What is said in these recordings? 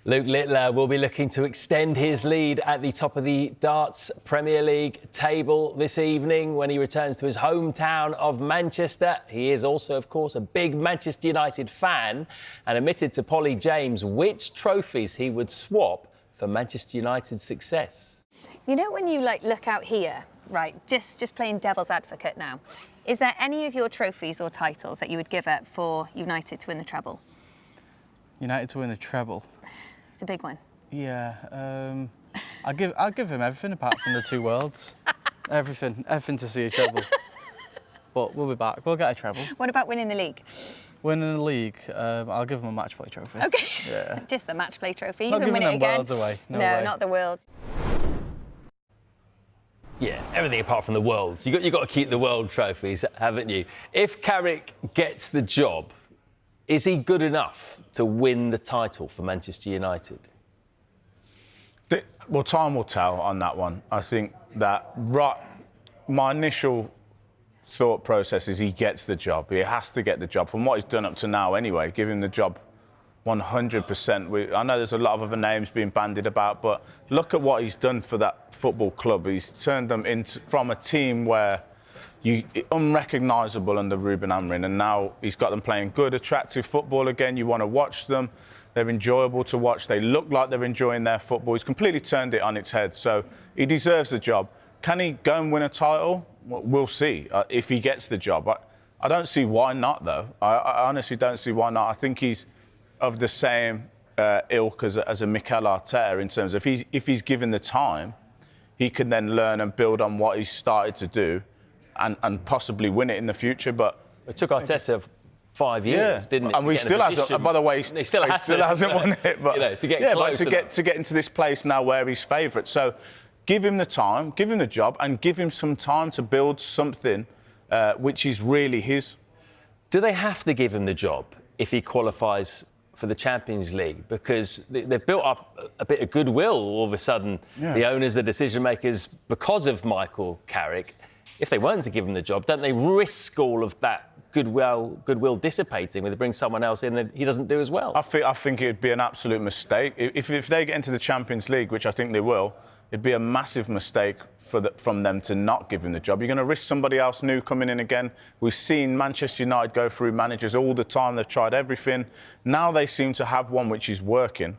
Luke Littler will be looking to extend his lead at the top of the darts Premier League table this evening when he returns to his hometown of Manchester. He is also, of course, a big Manchester United fan and admitted to Polly James which trophies he would swap for Manchester United's success. You know, when you look out here, right, just playing devil's advocate now, is there any of your trophies or titles that you would give up for United to win the treble? United to win the treble? It's a big one. Yeah, I'll give him everything apart from the two worlds. everything to see a treble. But we'll be back. We'll get a treble. What about winning the league? Winning the league, I'll give him a match play trophy. Okay. Yeah. Just the match play trophy. You Not can win it giving them again. worlds away. No No, way. not the world. Yeah, everything apart from the worlds. You've got to keep the world trophies, haven't you? If Carrick gets the job, is he good enough to win the title for Manchester United? Well, time will tell on that one. I think that my initial thought process is he gets the job. He has to get the job. From what he's done up to now anyway, give him the job 100%. I know there's a lot of other names being bandied about, but look at what he's done for that football club. He's turned them from a team where unrecognisable under Ruben Amorim, and now he's got them playing good, attractive football again. You want to watch them. They're enjoyable to watch. They look like they're enjoying their football. He's completely turned it on its head, so he deserves the job. Can he go and win a title? We'll see if he gets the job. I don't see why not, though. I honestly don't see why not. I think he's of the same ilk as a Mikel Arteta in terms of if he's given the time, he can then learn and build on what he's started to do and possibly win it in the future. But it took Arteta 5 years, didn't it? And we still hasn't. By the way, he still hasn't won it. But to get into this place now where he's favourite. So give him the time, give him the job, and give him some time to build something which is really his. Do they have to give him the job if he qualifies for the Champions League? Because they've built up a bit of goodwill all of a sudden, the owners, the decision makers, because of Michael Carrick. If they weren't to give him the job, don't they risk all of that goodwill dissipating when they bring someone else in that he doesn't do as well? I think it would be an absolute mistake. If they get into the Champions League, which I think they will, it'd be a massive mistake from them to not give him the job. You're going to risk somebody else new coming in again. We've seen Manchester United go through managers all the time. They've tried everything. Now they seem to have one which is working.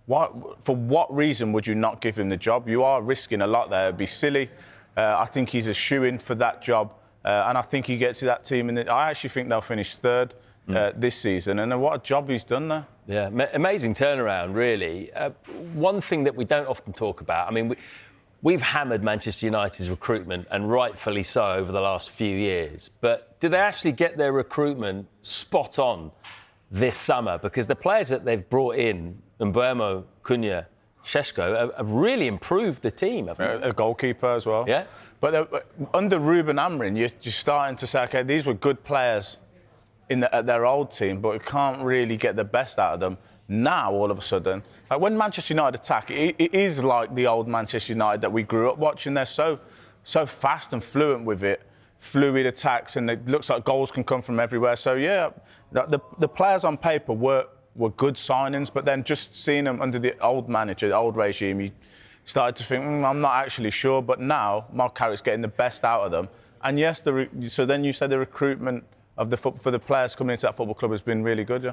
For what reason would you not give him the job? You are risking a lot there. It'd be silly. I think he's a shoo-in for that job. And I think he gets to that team. I actually think they'll finish third this season. And what a job he's done there. Yeah, amazing turnaround, really. One thing that we don't often talk about, I mean, we've hammered Manchester United's recruitment, and rightfully so, over the last few years. But do they actually get their recruitment spot on this summer? Because the players that they've brought in, Mbeumo, Cunha, Šeško, have really improved the team, haven't they? A goalkeeper as well. Yeah. But under Ruben Amorim, you're starting to say, OK, these were good players at their old team, but we can't really get the best out of them. Now, all of a sudden, when Manchester United attack, it is like the old Manchester United that we grew up watching. They're so fast and fluent with it, fluid attacks, and it looks like goals can come from everywhere. So, yeah, the players on paper were good signings, but then just seeing them under the old manager, the old regime, you started to think, I'm not actually sure. But now, Mark Carrick's getting the best out of them. And yes, so then you said the recruitment for the players coming into that football club has been really good, yeah.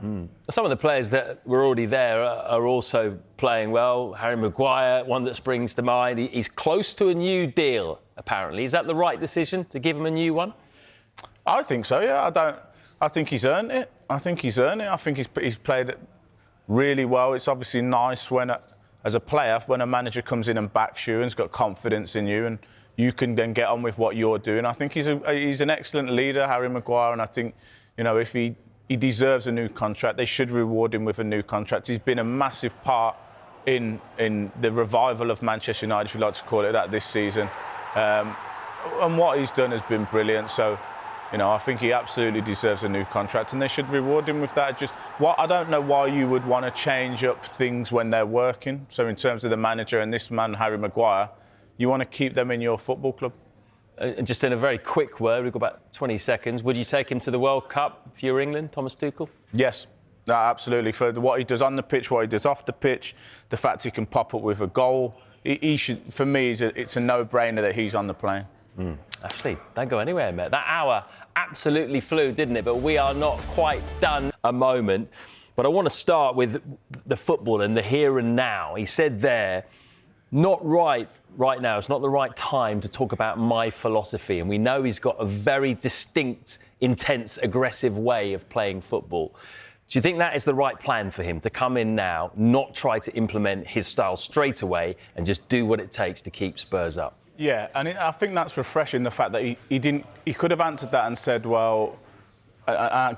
Some of the players that were already there are also playing well. Harry Maguire, one that springs to mind. He's close to a new deal, apparently. Is that the right decision, to give him a new one? I think so, yeah. I think he's earned it. I think he's played it really well. It's obviously nice when, as a player, when a manager comes in and backs you and's got confidence in you, and you can then get on with what you're doing. I think he's an excellent leader, Harry Maguire, and I think, if he deserves a new contract, they should reward him with a new contract. He's been a massive part in the revival of Manchester United, if you like to call it that, this season. And what he's done has been brilliant. So, I think he absolutely deserves a new contract, and they should reward him with that. I don't know why you would want to change up things when they're working. So in terms of the manager and this man, Harry Maguire, you want to keep them in your football club. Just in a very quick word, we've got about 20 seconds. Would you take him to the World Cup if you're England, Thomas Tuchel? Yes. No, absolutely. For what he does on the pitch, what he does off the pitch, the fact he can pop up with a goal, he should. For me, it's a no-brainer that he's on the plane. Ashley, don't go anywhere, mate. That hour absolutely flew, didn't it? But we are not quite done a moment. But I want to start with the football and the here and now. He said there, not right now. It's not the right time to talk about my philosophy. And we know he's got a very distinct, intense, aggressive way of playing football. Do you think that is the right plan for him, to come in now, not try to implement his style straight away and just do what it takes to keep Spurs up? Yeah, and I think that's refreshing, the fact that he could have answered that and said, well,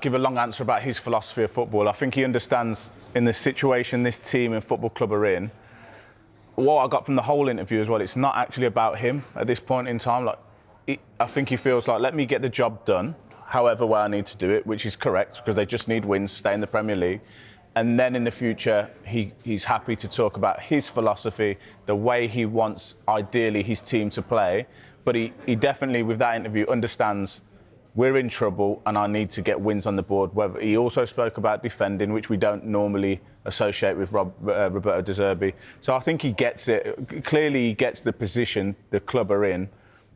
give a long answer about his philosophy of football. I think he understands in the situation this team and football club are in. What I got from the whole interview as well, it's not actually about him at this point in time. I think he feels like, let me get the job done, however way I need to do it, which is correct, because they just need wins to stay in the Premier League. And then in the future, he's happy to talk about his philosophy, the way he wants, ideally, his team to play. But he definitely, with that interview, understands we're in trouble and I need to get wins on the board. He also spoke about defending, which we don't normally associate with Roberto De Zerbi. So I think he gets it. Clearly, he gets the position the club are in.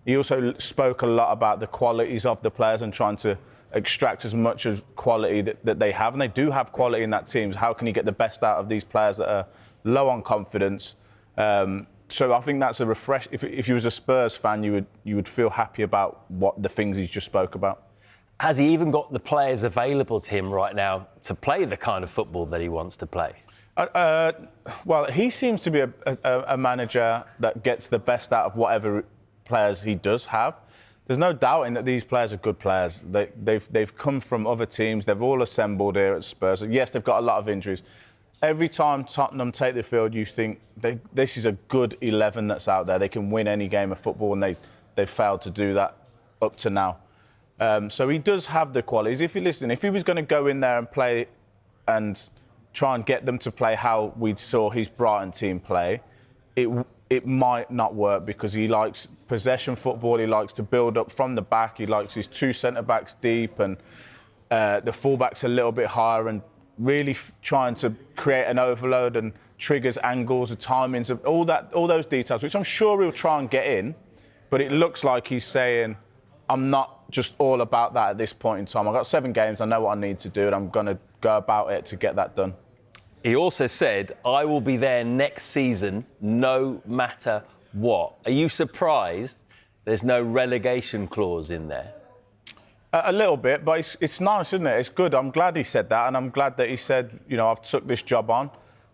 He also spoke a lot about the qualities of the players and trying to extract as much of quality that they have, and they do have quality in that team. How can you get the best out of these players that are low on confidence? So I think that's a refresh. If you was a Spurs fan, you would feel happy about what the things he's just spoke about. Has he even got the players available to him right now to play the kind of football that he wants to play? Well, he seems to be a manager that gets the best out of whatever players he does have. There's no doubting that these players are good players. They've come from other teams. They've all assembled here at Spurs. Yes, they've got a lot of injuries. Every time Tottenham take the field, you think this is a good 11 that's out there. They can win any game of football, and they've failed to do that up to now. So he does have the qualities. If he was going to go in there and play and try and get them to play how we saw his Brighton team play, it might not work, because he likes possession football. He likes to build up from the back. He likes his two centre-backs deep and the full-backs a little bit higher, and really trying to create an overload and triggers, angles, the timings of all those details, which I'm sure he'll try and get in. But it looks like he's saying, I'm not just all about that at this point in time. I've got 7 games. I know what I need to do, and I'm going to go about it to get that done. He also said, I will be there next season, no matter what. Are you surprised there's no relegation clause in there? A little bit, but it's nice, isn't it? It's good. I'm glad he said that, and I'm glad that he said, I've took this job on.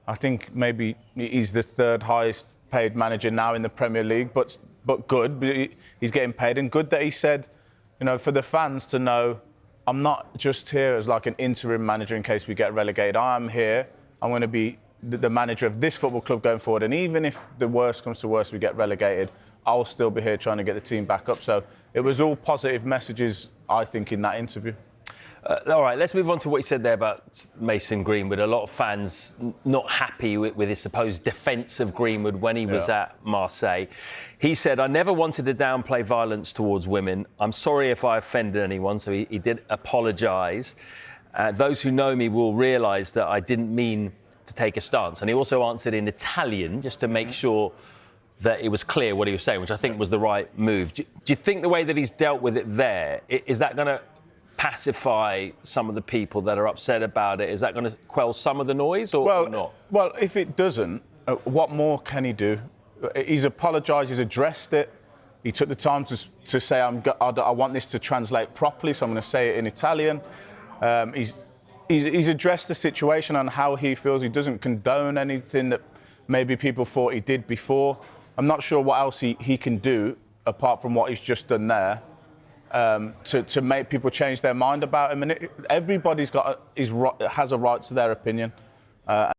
I think maybe he's the 3rd highest paid manager now in the Premier League, but good. He's getting paid, and good that he said, for the fans to know, I'm not just here as like an interim manager in case we get relegated. I am here. I'm going to be the manager of this football club going forward. And even if the worst comes to worst, we get relegated, I'll still be here trying to get the team back up. So it was all positive messages, I think, in that interview. All right, let's move on to what he said there about Mason Greenwood. A lot of fans not happy with his supposed defence of Greenwood when he was at Marseille. He said, I never wanted to downplay violence towards women. I'm sorry if I offended anyone. So he did apologise. Those who know me will realise that I didn't mean to take a stance. And he also answered in Italian, just to make sure that it was clear what he was saying, which I think was the right move. Do you think the way that he's dealt with it there, is that going to pacify some of the people that are upset about it? Is that going to quell some of the noise or not? Well, if it doesn't, what more can he do? He's apologised, he's addressed it. He took the time to say, I want this to translate properly, so I'm going to say it in Italian. He's addressed the situation and how he feels. He doesn't condone anything that maybe people thought he did before. I'm not sure what else he can do apart from what he's just done there to make people change their mind about him. And everybody's has a right to their opinion.